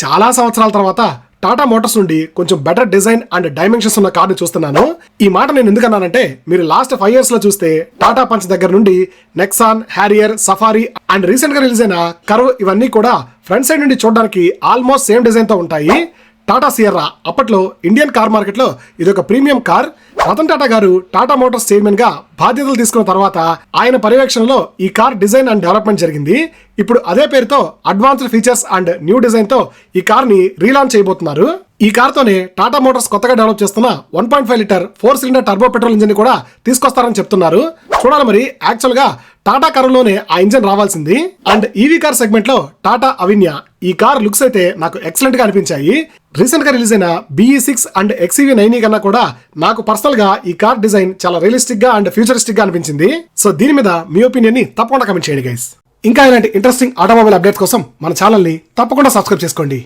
చాలా సంవత్సరాల తర్వాత టాటా మోటార్స్ నుండి కొంచెం బెటర్ డిజైన్ అండ్ డైమెన్షన్స్ ఉన్న కార్ని చూస్తున్నాను. ఈ మాట నేను ఎందుకన్నానంటే, మీరు లాస్ట్ 5 years లో చూస్తే టాటా పంచ్ దగ్గర నుండి Nexon, Harrier, safari and recent గా రిలీజ్ అయిన కర్వ్ ఇవన్నీ కూడా ఫ్రంట్ సైడ్ నుండి చూడడానికి ఆల్మోస్ట్ సేమ్ డిజైన్ తో ఉంటాయి. టాటా సియర్రా అప్పట్లో ఇండియన్ కార్ మార్కెట్ లో ఇది ఒక ప్రీమియం కార్. రతన్ టాటా గారు టాటా మోటార్స్ చైర్మన్ గా బాధ్యతలు తీసుకున్న తర్వాత ఆయన పర్యవేక్షణలో ఈ కార్ డిజైన్ అండ్ డెవలప్మెంట్ జరిగింది. ఇప్పుడు అదే పేరుతో advanced features and new design తో ఈ కార్ ని రీలాంచ్ చేయబోతున్నారు. ఈ కార్ తోనే టాటా మోటార్స్ కొత్తగా డెవలప్ చేస్తున్న 1.5 litre 4 cylinder turbo petrol engine ని కూడా తీసుకొస్తారని చెప్తున్నారు. చూడాలి మరి. యాక్చువల్ గా టాటా కారులోనే ఆ ఇంజిన్ రావాల్సింది. అండ్ ఈవీ కార్ సెగ్మెంట్ లో టాటా అవిన్యా ఈ కార్ లుక్స్ అయితే నాకు ఎక్సలెంట్ గా అనిపించాయి. రీసెంట్ గా రిలీజ్ అయిన BE6 అండ్ XEV9 కన్నా కూడా నాకు పర్సనల్ గా ఈ కార్ డిజైన్ చాలా రియలిస్టిక్ గా అండ్ ఫ్యూచరిస్టిక్ గా అనిపించింది. సో దీని మీద మీ ఒపీనియన్ ని తప్పకుండా కమెంట్ చేయండి గైస్. ఇంకా ఇలాంటి ఇంట్రెస్టింగ్ ఆటోమొబైల్ అప్డేట్స్ కోసం మన ఛానల్ ని తప్పకుండా సబ్స్క్రైబ్ చేసుకోండి.